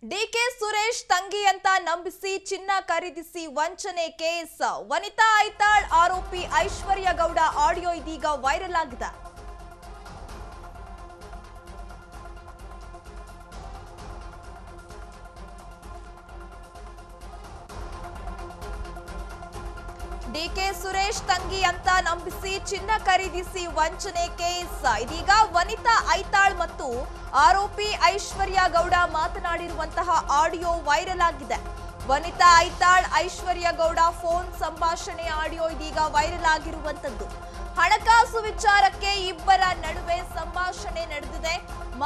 DK Suresh ತಂಗಿ ಅಂತ ನಂಬಿಸಿ ಚಿನ್ನ ಖರೀದಿಸಿ ವಂಚನೆ ಕೇಸ್. ವನಿತಾ ಐತಾಳ್ ಆರೋಪಿ ಐಶ್ವರ್ಯ ಗೌಡ ಆಡಿಯೋ ಇದೀಗ ವೈರಲ್ ಆಗಿದೆ. ಡಿಕೆ ಸುರೇಶ್ ತಂಗಿ ಅಂತ ನಂಬಿಸಿ ಚಿನ್ನ ಖರೀದಿಸಿ ವಂಚನೆ ಕೇಸ್. ಇದೀಗ ವನಿತಾ ಐತಾಳ್ ಮತ್ತು ಆರೋಪಿ ಐಶ್ವರ್ಯ ಗೌಡ ಮಾತನಾಡಿರುವಂತಹ ಆಡಿಯೋ ವೈರಲ್ ಆಗಿದೆ. ವನಿತಾ ಐತಾಳ್ ಐಶ್ವರ್ಯ ಗೌಡ ಫೋನ್ ಸಂಭಾಷಣೆ ಆಡಿಯೋ ಇದೀಗ ವೈರಲ್ ಆಗಿರುವಂತದ್ದು. ಹಣಕಾಸು ವಿಚಾರಕ್ಕೆ ಇಬ್ಬರ ನಡುವೆ ಸಂಭಾಷಣೆ ನಡೆದಿದೆ.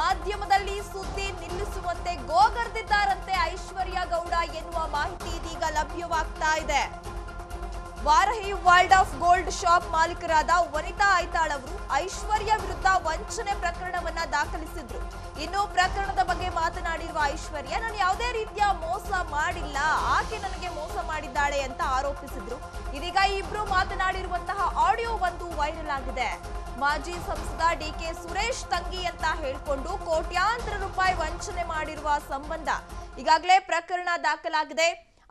ಮಾಧ್ಯಮದಲ್ಲಿ ಸುದ್ದಿ ನಿಲ್ಲಿಸುವಂತೆ ಗೋಗರ್ದಿದ್ದಾರಂತೆ ಐಶ್ವರ್ಯ ಗೌಡ ಎನ್ನುವ ಮಾಹಿತಿ ಇದೀಗ ಲಭ್ಯವಾಗ್ತಾ ಇದೆ. ವಾರಹಿ ವರ್ಲ್ಡ್ ಆಫ್ ಗೋಲ್ಡ್ ಶಾಪ್ ಮಾಲೀಕರಾದ ವನಿತಾ ಐತಾಳ್ ಅವರು ಐಶ್ವರ್ಯ ವಿರುದ್ಧ ವಂಚನೆ ಪ್ರಕರಣವನ್ನ ದಾಖಲಿಸಿದ್ರು. ಇನ್ನು ಪ್ರಕರಣದ ಬಗ್ಗೆ ಮಾತನಾಡಿರುವ ಐಶ್ವರ್ಯ, ನಾನು ಯಾವುದೇ ರೀತಿಯ ಮೋಸ ಮಾಡಿಲ್ಲ, ಆಕೆ ನನಗೆ ಮೋಸ ಮಾಡಿದ್ದಾಳೆ ಅಂತ ಆರೋಪಿಸಿದ್ರು. ಇದೀಗ ಇಬ್ರು ಮಾತನಾಡಿರುವಂತಹ ಆಡಿಯೋ ಒಂದು ವೈರಲ್ ಆಗಿದೆ. ಮಾಜಿ ಸಂಸದ ಡಿಕೆ ಸುರೇಶ್ ತಂಗಿ ಅಂತ ಹೇಳಿಕೊಂಡು ಕೋಟ್ಯಾಂತರ ರೂಪಾಯಿ ವಂಚನೆ ಮಾಡಿರುವ ಸಂಬಂಧ ಈಗಾಗಲೇ ಪ್ರಕರಣ ದಾಖಲಾಗಿದೆ.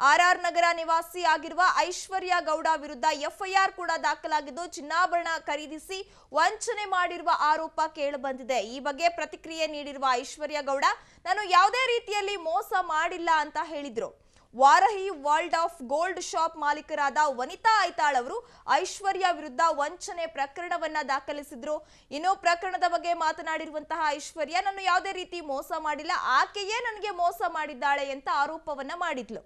ಆರ್ಆರ್ ನಗರ ನಿವಾಸಿ ಆಗಿರುವ ಐಶ್ವರ್ಯ ಗೌಡ ವಿರುದ್ಧ ಎಫ್ಐಆರ್ ಕೂಡ ದಾಖಲಾಗಿದ್ದು ಚಿನ್ನಾಭರಣ ಖರೀದಿಸಿ ವಂಚನೆ ಮಾಡಿರುವ ಆರೋಪ ಕೇಳಿಬಂದಿದೆ. ಈ ಬಗ್ಗೆ ಪ್ರತಿಕ್ರಿಯೆ ನೀಡಿರುವ ಐಶ್ವರ್ಯ ಗೌಡ, ನಾನು ಯಾವುದೇ ರೀತಿಯಲ್ಲಿ ಮೋಸ ಮಾಡಿಲ್ಲ ಅಂತ ಹೇಳಿದ್ರು. ವಾರಹಿ ವರ್ಲ್ಡ್ ಆಫ್ ಗೋಲ್ಡ್ ಶಾಪ್ ಮಾಲೀಕರಾದ ವನಿತಾ ಐತಾಳ್ ಅವರು ಐಶ್ವರ್ಯ ವಿರುದ್ಧ ವಂಚನೆ ಪ್ರಕರಣವನ್ನ ದಾಖಲಿಸಿದ್ರು. ಇನ್ನು ಪ್ರಕರಣದ ಬಗ್ಗೆ ಮಾತನಾಡಿರುವಂತಹ ಐಶ್ವರ್ಯ, ನಾನು ಯಾವುದೇ ರೀತಿ ಮೋಸ ಮಾಡಿಲ್ಲ, ಆಕೆಯೇ ನನಗೆ ಮೋಸ ಮಾಡಿದ್ದಾಳೆ ಅಂತ ಆರೋಪವನ್ನ ಮಾಡಿದ್ಲು.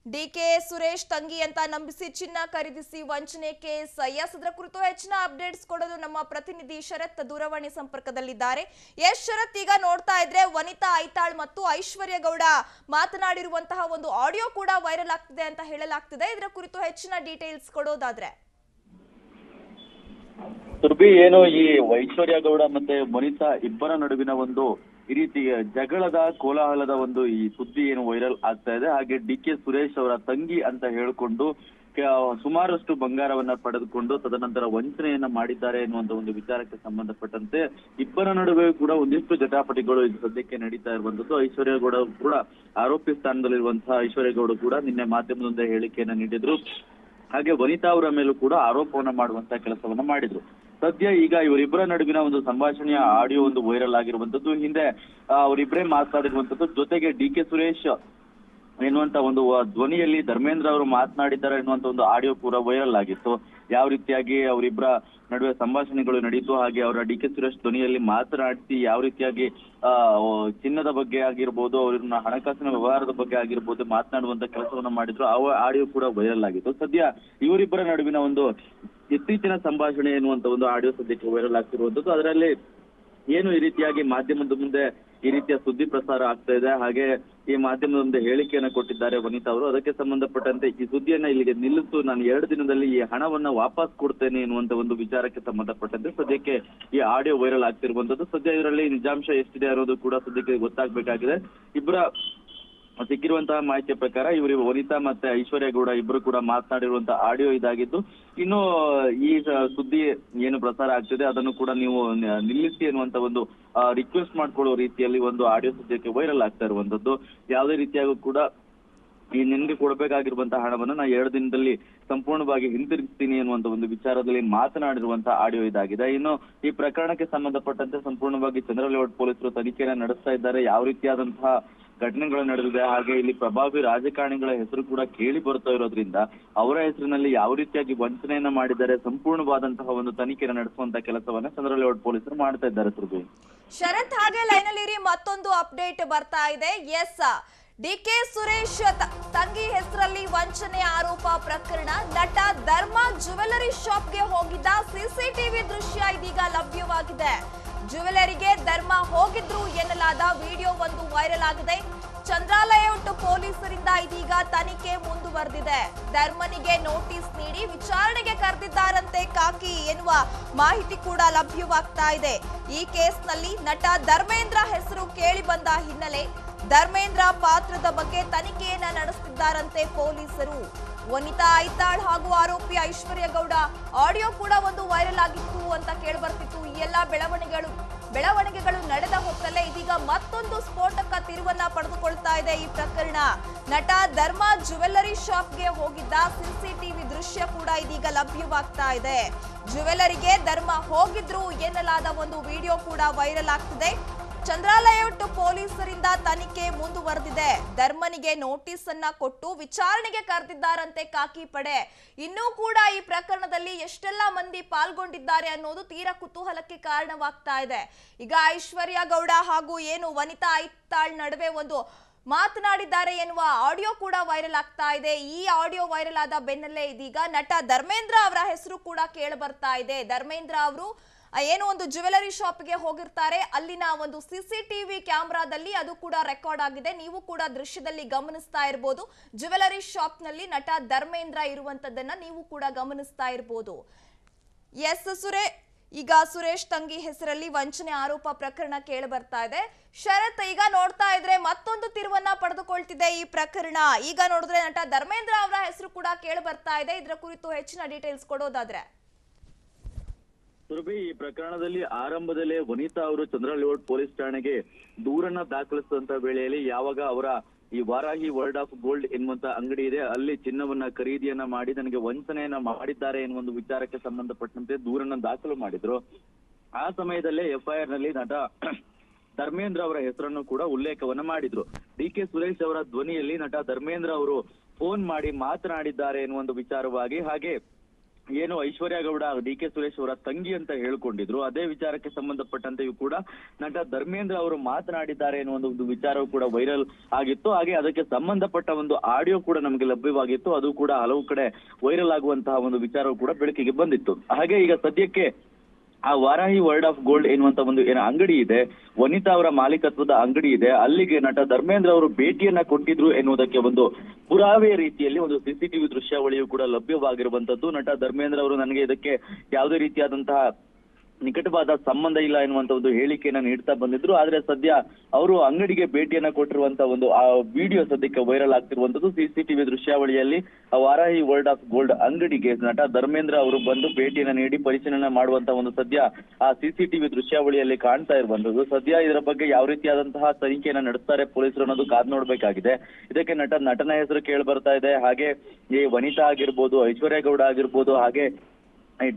ಡಿಕೆ ಸುರೇಶ್ ತಂಗಿ ಅಂತ ನಂಬಿಸಿ ಚಿನ್ನ ಖರೀದಿಸಿ ವಂಚನೆ ಕೇಸ್. ಇದರ ಕುರಿತು ಹೆಚ್ಚಿನ ಅಪ್ಡೇಟ್ಸ್ ಕೊಡಲು ನಮ್ಮ ಪ್ರತಿನಿಧಿ ಶರತ್ ದೂರವಾಣಿ ಸಂಪರ್ಕದಲ್ಲಿದ್ದಾರೆ. ಶರತ್, ಈಗ ನೋಡ್ತಾ ಇದ್ರೆ ವನಿತಾ ಐತಾಳ್ ಮತ್ತು ಐಶ್ವರ್ಯ ಗೌಡ ಮಾತನಾಡಿರುವಂತಹ ಒಂದು ಆಡಿಯೋ ಕೂಡ ವೈರಲ್ ಆಗ್ತಿದೆ ಅಂತ ಹೇಳಲಾಗ್ತಿದೆ. ಇದರ ಕುರಿತು ಹೆಚ್ಚಿನ ಡೀಟೇಲ್ಸ್ ಕೊಡೋದಾದ್ರೆ ಸುರ್ಬಿ, ಏನು ಈ ಐಶ್ವರ್ಯ ಗೌಡ ಮತ್ತೆ ವನಿತಾ ಇಬ್ಬರ ನಡುವಿನ ಒಂದು ಈ ರೀತಿ ಜಗಳದ ಕೋಲಾಹಲದ ಒಂದು ಈ ಸುದ್ದಿ ಏನು ವೈರಲ್ ಆಗ್ತಾ ಇದೆ. ಹಾಗೆ ಡಿಕೆ ಸುರೇಶ್ ಅವರ ತಂಗಿ ಅಂತ ಹೇಳಿಕೊಂಡು ಸುಮಾರಷ್ಟು ಬಂಗಾರವನ್ನ ಪಡೆದುಕೊಂಡು ತದನಂತರ ವಂಚನೆಯನ್ನ ಮಾಡಿದ್ದಾರೆ ಎನ್ನುವಂತ ಒಂದು ವಿಚಾರಕ್ಕೆ ಸಂಬಂಧಪಟ್ಟಂತೆ ಇಬ್ಬರ ನಡುವೆ ಕೂಡ ಒಂದಿಷ್ಟು ಜಟಾಪಟಿಗಳು ಇದು ಸದ್ಯಕ್ಕೆ ನಡೀತಾ ಇರುವಂತದ್ದು. ಐಶ್ವರ್ಯ ಗೌಡ ಕೂಡ ಆರೋಪಿ ಸ್ಥಾನದಲ್ಲಿರುವಂತಹ ಐಶ್ವರ್ಯ ಗೌಡ ಕೂಡ ನಿನ್ನೆ ಮಾಧ್ಯಮದೊಂದೇ ಹೇಳಿಕೆಯನ್ನ ನೀಡಿದ್ರು. ಹಾಗೆ ವನಿತಾ ಅವರ ಮೇಲೂ ಕೂಡ ಆರೋಪವನ್ನ ಮಾಡುವಂತ ಕೆಲಸವನ್ನ ಮಾಡಿದ್ರು. ಸದ್ಯ ಈಗ ಇವರಿಬ್ಬರ ನಡುವಿನ ಒಂದು ಸಂಭಾಷಣೆಯ ಆಡಿಯೋ ಒಂದು ವೈರಲ್ ಆಗಿರುವಂತದ್ದು. ಹಿಂದೆ ಅವರಿಬ್ಬರೇ ಮಾತನಾಡಿರುವಂತದ್ದು. ಜೊತೆಗೆ ಡಿಕೆ ಸುರೇಶ್ ಎನ್ನುವಂತ ಒಂದು ಧ್ವನಿಯಲ್ಲಿ ಧರ್ಮೇಂದ್ರ ಅವರು ಮಾತನಾಡಿದ್ದಾರೆ ಎನ್ನುವಂತ ಒಂದು ಆಡಿಯೋ ಕೂಡ ವೈರಲ್ ಆಗಿತ್ತು. ಯಾವ ರೀತಿಯಾಗಿ ಅವರಿಬ್ಬರ ನಡುವೆ ಸಂಭಾಷಣೆಗಳು ನಡೀತು, ಹಾಗೆ ಅವರ ಡಿಕೆ ಸುರೇಶ್ ಧ್ವನಿಯಲ್ಲಿ ಮಾತನಾಡಿಸಿ ಯಾವ ರೀತಿಯಾಗಿ ಚಿನ್ನದ ಬಗ್ಗೆ ಆಗಿರ್ಬೋದು, ಅವ್ರನ್ನ ಹಣಕಾಸಿನ ವ್ಯವಹಾರದ ಬಗ್ಗೆ ಆಗಿರ್ಬೋದು ಮಾತನಾಡುವಂತ ಕೆಲಸವನ್ನ ಮಾಡಿದ್ರು. ಆ ಆಡಿಯೋ ಕೂಡ ವೈರಲ್ ಆಗಿತ್ತು. ಸದ್ಯ ಇವರಿಬ್ಬರ ನಡುವಿನ ಒಂದು ಇತ್ತೀಚಿನ ಸಂಭಾಷಣೆ ಎನ್ನುವಂತ ಒಂದು ಆಡಿಯೋ ಸದ್ಯಕ್ಕೆ ವೈರಲ್ ಆಗ್ತಿರುವಂತದ್ದು. ಅದರಲ್ಲಿ ಏನು ಈ ರೀತಿಯಾಗಿ ಮಾಧ್ಯಮದ ಮುಂದೆ ಈ ರೀತಿಯ ಸುದ್ದಿ ಪ್ರಸಾರ ಆಗ್ತಾ ಇದೆ. ಹಾಗೆ ಈ ಮಾಧ್ಯಮದ ಮುಂದೆ ಹೇಳಿಕೆಯನ್ನ ಕೊಟ್ಟಿದ್ದಾರೆ ವನಿತಾ ಅವರು. ಅದಕ್ಕೆ ಸಂಬಂಧಪಟ್ಟಂತೆ ಈ ಸುದ್ದಿಯನ್ನ ಇಲ್ಲಿಗೆ ನಿಲ್ಲಿಸು, ನಾನು 2 ದಿನದಲ್ಲಿ ಈ ಹಣವನ್ನ ವಾಪಸ್ ಕೊಡ್ತೇನೆ ಎನ್ನುವಂತ ಒಂದು ವಿಚಾರಕ್ಕೆ ಸಂಬಂಧಪಟ್ಟಂತೆ ಸದ್ಯಕ್ಕೆ ಈ ಆಡಿಯೋ ವೈರಲ್ ಆಗ್ತಿರುವಂತದ್ದು. ಸದ್ಯ ಇದರಲ್ಲಿ ನಿಜಾಂಶ ಎಷ್ಟಿದೆ ಅನ್ನೋದು ಕೂಡ ಸದ್ಯಕ್ಕೆ ಗೊತ್ತಾಗಬೇಕಾಗಿದೆ. ಇಬ್ಬರ ಸಿಕ್ಕಿರುವಂತಹ ಮಾಹಿತಿಯ ಪ್ರಕಾರ ಇವರು ವನಿತಾ ಮತ್ತೆ ಐಶ್ವರ್ಯ ಗೌಡ ಇಬ್ಬರು ಕೂಡ ಮಾತನಾಡಿರುವಂತಹ ಆಡಿಯೋ ಇದಾಗಿದ್ದು, ಇನ್ನು ಈ ಸುದ್ದಿ ಏನು ಪ್ರಸಾರ ಆಗ್ತಿದೆ ಅದನ್ನು ಕೂಡ ನೀವು ನಿಲ್ಲಿಸಿ ಅನ್ನುವಂತ ಒಂದು ರಿಕ್ವೆಸ್ಟ್ ಮಾಡ್ಕೊಳ್ಳೋ ರೀತಿಯಲ್ಲಿ ಒಂದು ಆಡಿಯೋ ಸದ್ಯಕ್ಕೆ ವೈರಲ್ ಆಗ್ತಾ ಇರುವಂತದ್ದು. ಯಾವುದೇ ರೀತಿಯಾಗೂ ಕೂಡ ಈ ನಿನ್ಗೆ ಕೊಡಬೇಕಾಗಿರುವಂತಹ ಹಣವನ್ನು ನಾನು 2 ದಿನದಲ್ಲಿ ಸಂಪೂರ್ಣವಾಗಿ ಹಿಂತಿರುಗಿಸ್ತೀನಿ ಅನ್ನುವಂತ ಒಂದು ವಿಚಾರದಲ್ಲಿ ಮಾತನಾಡಿರುವಂತಹ ಆಡಿಯೋ ಇದಾಗಿದೆ. ಇನ್ನು ಈ ಪ್ರಕರಣಕ್ಕೆ ಸಂಬಂಧಪಟ್ಟಂತೆ ಸಂಪೂರ್ಣವಾಗಿ ಚಂದ್ರಲೇಔಟ್ ಪೊಲೀಸರು ತನಿಖೆಯನ್ನ ನಡೆಸ್ತಾ ಇದ್ದಾರೆ. ಯಾವ ರೀತಿಯಾದಂತಹ ಘಟನೆಗಳು ನಡೆದಿದೆ, ಹಾಗೆ ಇಲ್ಲಿ ಪ್ರಭಾವಿ ರಾಜಕಾರಣಿಗಳ ಹೆಸರು ಕೂಡ ಕೇಳಿ ಬರ್ತಾ ಇರೋದ್ರಿಂದ ಅವರ ಹೆಸರಿನಲ್ಲಿ ಯಾವ ರೀತಿಯಾಗಿ ವಂಚನೆಯನ್ನ ಮಾಡಿದ್ದಾರೆ ಸಂಪೂರ್ಣವಾದಂತಹ ಒಂದು ತನಿಖೆಯನ್ನು ನಡೆಸುವಂತ ಕೆಲಸವನ್ನ ಚಂದ್ರಲೇಔಟ್ ಪೊಲೀಸರು ಮಾಡ್ತಾ ಇದ್ದಾರೆ. ಸುರ್ಬಿ, ಶರತ್, ಹಾಗೆ ಲೈನಲ್ಲಿರಿ, ಮತ್ತೊಂದು ಅಪ್ಡೇಟ್ ಬರ್ತಾ ಇದೆ. ಡಿಕೆ ಸುರೇಶ್ ತಂಗಿ ಹೆಸರಲ್ಲಿ ವಂಚನೆ ಆರೋಪ ಪ್ರಕರಣ. ನಟ ಧರ್ಮ ಜ್ಯುವೆಲರಿ ಶಾಪ್ಗೆ ಹೋಗಿದ್ದ ಸಿಸಿಟಿವಿ ದೃಶ್ಯ ಇದೀಗ ಲಭ್ಯವಾಗಿದೆ. ಜ್ಯುವೆಲರಿಗೆ ಧರ್ಮ ಹೋಗಿದ್ರು ಎನ್ನಲಾದ ವಿಡಿಯೋ ಒಂದು ವೈರಲ್ ಆಗಿದೆ. ಚಂದ್ರಲೇಔಟ್ ಪೊಲೀಸರಿಂದ ಇದೀಗ ತನಿಖೆ ಮುಂದುವರೆದಿದೆ. ಧರ್ಮನಿಗೆ ನೋಟಿಸ್ ನೀಡಿ ವಿಚಾರಣೆಗೆ ಕರೆದಿದ್ದಾರಂತೆ ಕಾಕಿ ಎನ್ನುವ ಮಾಹಿತಿ ಕೂಡ ಲಭ್ಯವಾಗ್ತಾ ಇದೆ. ಈ ಕೇಸ್ನಲ್ಲಿ ನಟ ಧರ್ಮೇಂದ್ರ ಹೆಸರು ಕೇಳಿ ಬಂದ ಹಿನ್ನೆಲೆ ಧರ್ಮೇಂದ್ರ ಪಾತ್ರದ ಬಗ್ಗೆ ತನಿಖೆಯನ್ನ ನಡೆಸುತ್ತಿದ್ದಾರಂತೆ ಪೊಲೀಸರು. ವನಿತಾ ಐತಾಳ್ ಹಾಗೂ ಆರೋಪಿ ಐಶ್ವರ್ಯ ಗೌಡ ಆಡಿಯೋ ಕೂಡ ಒಂದು ವೈರಲ್ ಆಗಿತ್ತು ಅಂತ ಕೇಳಿ ಬರ್ತಿತ್ತು. ಈ ಎಲ್ಲ ಬೆಳವಣಿಗೆಗಳು ನಡೆದ ಹೊತ್ತಲ್ಲೇ ಇದೀಗ ಮತ್ತೊಂದು ಮತ್ತೊಂದು ಸ್ಫೋಟಕ ತಿರುವನ್ನ ಪಡೆದುಕೊಳ್ತಾ ಇದೆ ಈ ಪ್ರಕರಣ. ನಟ ಧರ್ಮ ಜ್ಯುವೆಲ್ಲರಿ ಶಾಪ್ಗೆ ಹೋಗಿದ್ದ ಸಿಸಿಟಿವಿ ದೃಶ್ಯ ಕೂಡ ಇದೀಗ ಲಭ್ಯವಾಗ್ತಾ ಇದೆ. ಜ್ಯುವೆಲ್ಲರಿಗೆ ಧರ್ಮ ಹೋಗಿದ್ರು ಎನ್ನಲಾದ ಒಂದು ವಿಡಿಯೋ ಕೂಡ ವೈರಲ್ ಆಗ್ತಿದೆ. ಚಂದ್ರಾಲೇಔಟ್ ಪೊಲೀಸರಿಂದ ತನಿಖೆ ಮುಂದುವರೆದಿದೆ. ಧರ್ಮನಿಗೆ ನೋಟಿಸ್ ಅನ್ನ ಕೊಟ್ಟು ವಿಚಾರಣೆಗೆ ಕರೆದಿದ್ದಾರಂತೆ ಖಾಕಿ ಪಡೆ. ಇನ್ನೂ ಕೂಡ ಈ ಪ್ರಕರಣದಲ್ಲಿ ಎಷ್ಟೆಲ್ಲ ಮಂದಿ ಪಾಲ್ಗೊಂಡಿದ್ದಾರೆ ಅನ್ನೋದು ತೀರಾ ಕುತೂಹಲಕ್ಕೆ ಕಾರಣವಾಗ್ತಾ ಇದೆ. ಈಗ ಐಶ್ವರ್ಯ ಗೌಡ ಹಾಗೂ ಏನು ವನಿತಾ ಐತಾಳ್ ನಡುವೆ ಒಂದು ಮಾತನಾಡಿದ್ದಾರೆ ಎನ್ನುವ ಆಡಿಯೋ ಕೂಡ ವೈರಲ್ ಆಗ್ತಾ ಇದೆ. ಈ ಆಡಿಯೋ ವೈರಲ್ ಆದ ಬೆನ್ನಲ್ಲೇ ಇದೀಗ ನಟ ಧರ್ಮೇಂದ್ರ ಅವರ ಹೆಸರು ಕೂಡ ಕೇಳಿ ಬರ್ತಾ ಇದೆ. ಧರ್ಮೇಂದ್ರ ಅವರು ಏನು ಒಂದು ಜ್ಯುವೆಲರಿ ಶಾಪ್ಗೆ ಹೋಗಿರ್ತಾರೆ, ಅಲ್ಲಿನ ಒಂದು ಸಿಸಿಟಿವಿ ಕ್ಯಾಮೆರಾದಲ್ಲಿ ಅದು ಕೂಡ ರೆಕಾರ್ಡ್ ಆಗಿದೆ. ನೀವು ಕೂಡ ದೃಶ್ಯದಲ್ಲಿ ಗಮನಿಸ್ತಾ ಇರಬಹುದು. ಜ್ಯುವೆಲರಿ ಶಾಪ್ ನಲ್ಲಿ ನಟ ಧರ್ಮೇಂದ್ರ ಇರುವಂತದ್ದನ್ನ ನೀವು ಕೂಡ ಗಮನಿಸ್ತಾ ಇರಬಹುದು. ಎಸ್ ಈಗ ಸುರೇಶ್ ತಂಗಿ ಹೆಸರಲ್ಲಿ ವಂಚನೆ ಆರೋಪ ಪ್ರಕರಣ ಕೇಳಿ ಬರ್ತಾ ಇದೆ. ಶರತ್, ಈಗ ನೋಡ್ತಾ ಇದ್ರೆ ಮತ್ತೊಂದು ತಿರುವನ್ನ ಪಡೆದುಕೊಳ್ತಿದೆ ಈ ಪ್ರಕರಣ. ಈಗ ನೋಡಿದ್ರೆ ನಟ ಧರ್ಮೇಂದ್ರ ಅವರ ಹೆಸರು ಕೂಡ ಕೇಳಿ ಬರ್ತಾ ಇದೆ. ಇದರ ಕುರಿತು ಹೆಚ್ಚಿನ ಡೀಟೇಲ್ಸ್ ಕೊಡೋದಾದ್ರೆ ಸುರಭಿ, ಈ ಪ್ರಕರಣದಲ್ಲಿ ಆರಂಭದಲ್ಲೇ ವನಿತಾ ಅವರು ಚಂದ್ರಲೇಔಟ್ ಪೊಲೀಸ್ ಠಾಣೆಗೆ ದೂರನ್ನ ದಾಖಲಿಸಿದಂತ ವೇಳೆಯಲ್ಲಿ ಯಾವಾಗ ಅವರ ಈ ವಾರಾಹಿ ವರ್ಲ್ಡ್ ಆಫ್ ಗೋಲ್ಡ್ ಎನ್ನುವಂತ ಅಂಗಡಿ ಇದೆ, ಅಲ್ಲಿ ಚಿನ್ನವನ್ನ ಖರೀದಿಯನ್ನ ಮಾಡಿ ನನಗೆ ವಂಚನೆಯನ್ನ ಮಾಡಿದ್ದಾರೆ ಎನ್ನುವ ಒಂದು ವಿಚಾರಕ್ಕೆ ಸಂಬಂಧಪಟ್ಟಂತೆ ದೂರನ್ನ ದಾಖಲು ಮಾಡಿದ್ರು. ಆ ಸಮಯದಲ್ಲೇ FIR ನಲ್ಲಿ ನಟ ಧರ್ಮೇಂದ್ರ ಅವರ ಹೆಸರನ್ನು ಕೂಡ ಉಲ್ಲೇಖವನ್ನ ಮಾಡಿದ್ರು. DK ಸುರೇಶ್ ಅವರ ಧ್ವನಿಯಲ್ಲಿ ನಟ ಧರ್ಮೇಂದ್ರ ಅವರು ಫೋನ್ ಮಾಡಿ ಮಾತನಾಡಿದ್ದಾರೆ ಎನ್ನುವ ಒಂದು ವಿಚಾರವಾಗಿ, ಹಾಗೆ ಏನು ಐಶ್ವರ್ಯ ಗೌಡ DK ಸುರೇಶ್ ಅವರ ತಂಗಿ ಅಂತ ಹೇಳ್ಕೊಂಡಿದ್ರು, ಅದೇ ವಿಚಾರಕ್ಕೆ ಸಂಬಂಧಪಟ್ಟಂತೆಯೂ ಕೂಡ ನಟ ಧರ್ಮೇಂದ್ರ ಅವರು ಮಾತನಾಡಿದ್ದಾರೆ ಎನ್ನುವ ಒಂದು ವಿಚಾರವೂ ಕೂಡ ವೈರಲ್ ಆಗಿತ್ತು. ಹಾಗೆ ಅದಕ್ಕೆ ಸಂಬಂಧಪಟ್ಟ ಒಂದು ಆಡಿಯೋ ಕೂಡ ನಮಗೆ ಲಭ್ಯವಾಗಿತ್ತು. ಅದು ಕೂಡ ಹಲವು ಕಡೆ ವೈರಲ್ ಆಗುವಂತಹ ಒಂದು ವಿಚಾರವೂ ಕೂಡ ಬೆಳಕಿಗೆ ಬಂದಿತ್ತು. ಹಾಗೆ ಈಗ ಸದ್ಯಕ್ಕೆ ಆ ವಾರಾಹಿ ವರ್ಲ್ಡ್ ಆಫ್ ಗೋಲ್ಡ್ ಎನ್ನುವಂತ ಒಂದು ಏನು ಅಂಗಡಿ ಇದೆ, ವನಿತಾ ಅವರ ಮಾಲೀಕತ್ವದ ಅಂಗಡಿ ಇದೆ, ಅಲ್ಲಿಗೆ ನಟ ಧರ್ಮೇಂದ್ರ ಅವರು ಭೇಟಿಯನ್ನ ಕೊಟ್ಟಿದ್ರು ಎನ್ನುವುದಕ್ಕೆ ಒಂದು ಪುರಾವೆ ರೀತಿಯಲ್ಲಿ ಒಂದು ಸಿಸಿಟಿವಿ ದೃಶ್ಯಾವಳಿಯು ಕೂಡ ಲಭ್ಯವಾಗಿರುವಂತದ್ದು. ನಟ ಧರ್ಮೇಂದ್ರ ಅವರು ನನಗೆ ಇದಕ್ಕೆ ಯಾವುದೇ ರೀತಿಯಾದಂತಹ ನಿಕಟವಾದ ಸಂಬಂಧ ಇಲ್ಲ ಎನ್ನುವಂತ ಒಂದು ಹೇಳಿಕೆಯನ್ನ ನೀಡ್ತಾ ಬಂದಿದ್ರು. ಆದ್ರೆ ಸದ್ಯ ಅವರು ಅಂಗಡಿಗೆ ಭೇಟಿಯನ್ನ ಕೊಟ್ಟಿರುವಂತ ಒಂದು ಆ ವಿಡಿಯೋ ಸದ್ಯಕ್ಕೆ ವೈರಲ್ ಆಗ್ತಿರುವಂತದ್ದು. ಸಿಸಿಟಿವಿ ದೃಶ್ಯಾವಳಿಯಲ್ಲಿ ವಾರಾಹಿ ವರ್ಲ್ಡ್ ಆಫ್ ಗೋಲ್ಡ್ ಅಂಗಡಿಗೆ ನಟ ಧರ್ಮೇಂದ್ರ ಅವರು ಬಂದು ಭೇಟಿಯನ್ನ ನೀಡಿ ಪರಿಶೀಲನೆ ಮಾಡುವಂತ ಒಂದು ಸದ್ಯ ಆ ಸಿಸಿಟಿವಿ ದೃಶ್ಯಾವಳಿಯಲ್ಲಿ ಕಾಣ್ತಾ ಇರುವಂತದ್ದು. ಸದ್ಯ ಇದರ ಬಗ್ಗೆ ಯಾವ ರೀತಿಯಾದಂತಹ ತನಿಖೆಯನ್ನ ನಡೆಸ್ತಾರೆ ಪೊಲೀಸರು ಅನ್ನೋದು ಕಾದ್ ನೋಡ್ಬೇಕಾಗಿದೆ. ಇದಕ್ಕೆ ನಟನ ಹೆಸರು ಕೇಳಿ ಬರ್ತಾ ಇದೆ. ಹಾಗೆ ಈ ವನಿತಾ ಆಗಿರ್ಬೋದು, ಐಶ್ವರ್ಯ ಗೌಡ ಆಗಿರ್ಬೋದು, ಹಾಗೆ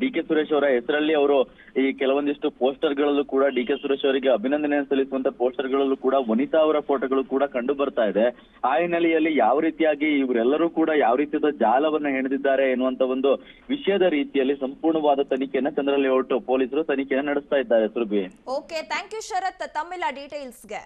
DK ಸುರೇಶ್ ಅವರ ಹೆಸರಲ್ಲಿ ಅವರು ಈ ಕೆಲವೊಂದಿಷ್ಟು ಪೋಸ್ಟರ್ ಗಳಲ್ಲೂ ಕೂಡ DK ಸುರೇಶ್ ಅವರಿಗೆ ಅಭಿನಂದನೆ ಸಲ್ಲಿಸುವಂತ ಪೋಸ್ಟರ್ ಗಳಲ್ಲೂ ಕೂಡ ವನಿತಾ ಅವರ ಫೋಟೋಗಳು ಕೂಡ ಕಂಡು ಬರ್ತಾ ಇದೆ. ಆ ಹಿನ್ನೆಲೆಯಲ್ಲಿ ಯಾವ ರೀತಿಯಾಗಿ ಇವರೆಲ್ಲರೂ ಕೂಡ ಯಾವ ರೀತಿಯಾದ ಜಾಲವನ್ನ ಹೆಣೆದಿದ್ದಾರೆ ಎನ್ನುವಂತ ಒಂದು ವಿಷಯದ ರೀತಿಯಲ್ಲಿ ಸಂಪೂರ್ಣವಾದ ತನಿಖೆಯನ್ನ ಚಂದ್ರಲೇಔಟ್ ಪೊಲೀಸರು ತನಿಖೆಯನ್ನ ನಡೆಸ್ತಾ ಇದ್ದಾರೆ. ಸುರಭಿ, ಓಕೆ, ಥ್ಯಾಂಕ್ ಯು ಶರತ್ ತಮ್ಮೆಲ್ಲ ಡೀಟೇಲ್ಸ್ಗೆ.